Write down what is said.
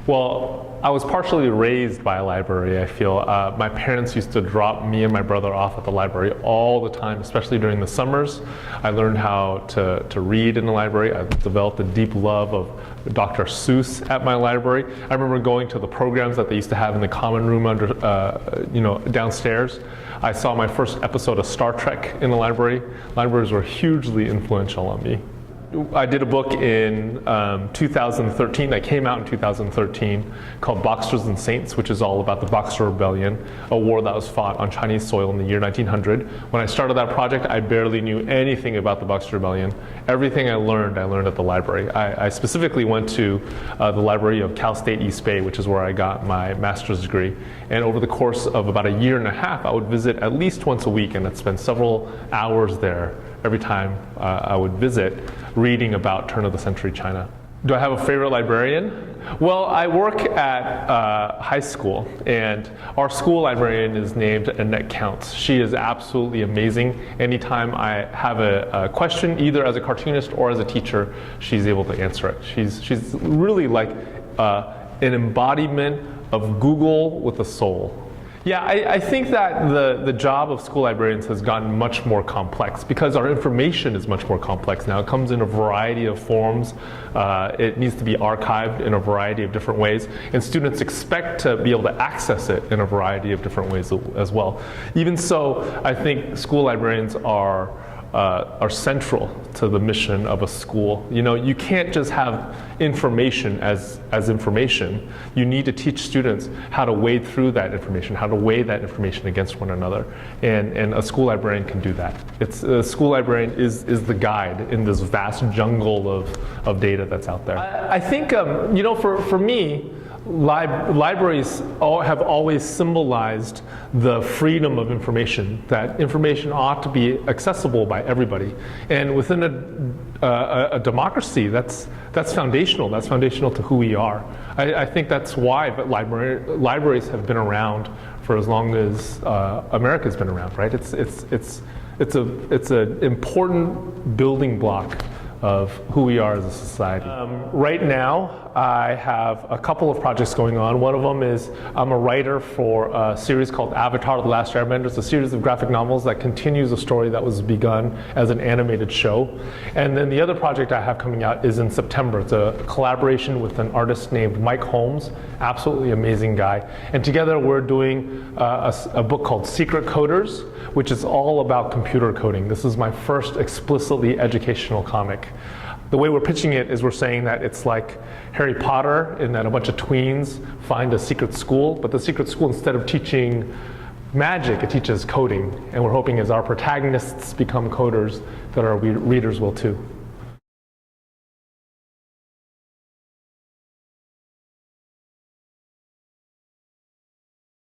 Well, I was partially raised by a library, I feel. My parents used to drop me and my brother off at the library all the time, especially during the summers. I learned how to read in the library. I developed a deep love of Dr. Seuss at my library. I remember going to the programs that they used to have in the common room downstairs. I saw my first episode of Star Trek in the library. Libraries were hugely influential on me. I did a book in 2013 that came out in 2013 called Boxers and Saints, which is all about the Boxer Rebellion, a war that was fought on Chinese soil in the year 1900. When I started that project, I barely knew anything about the Boxer Rebellion. Everything I learned at the library. I specifically went to the library of Cal State East Bay, which is where I got my master's degree. And over the course of about a year and a half, I would visit at least once a week, and I'd spend several hours there every time I would visit, reading about turn-of-the-century China. Do I have a favorite librarian? Well, I work at high school, and our school librarian is named Annette Counts. She is absolutely amazing. Anytime I have a question, either as a cartoonist or as a teacher, she's able to answer it. She's really like an embodiment of Google with a soul. Yeah, I think that the job of school librarians has gotten much more complex because our information is much more complex now. It comes in a variety of forms. It needs to be archived in a variety of different ways, and students expect to be able to access it in a variety of different ways as well. Even so, I think school librarians are central to the mission of a school. You know, you can't just have information as information. You need to teach students how to wade through that information, how to weigh that information against one another. And a school librarian can do that. A school librarian is the guide in this vast jungle of data that's out there. I think, you know, for me, libraries have always symbolized the freedom of information, that information ought to be accessible by everybody. And within a democracy, that's foundational. That's foundational to who we are. I think that's why libraries have been around for as long as America's been around, right? It's an important building block of who we are as a society. Right now, I have a couple of projects going on. One of them is I'm a writer for a series called Avatar: The Last Airbender. It's a series of graphic novels that continues a story that was begun as an animated show. And then the other project I have coming out is in September. It's a collaboration with an artist named Mike Holmes, absolutely amazing guy. And together we're doing a book called Secret Coders, which is all about computer coding. This is my first explicitly educational comic. The way we're pitching it is we're saying that it's like Harry Potter in that a bunch of tweens find a secret school, but the secret school, instead of teaching magic, it teaches coding. And we're hoping as our protagonists become coders that our readers will too.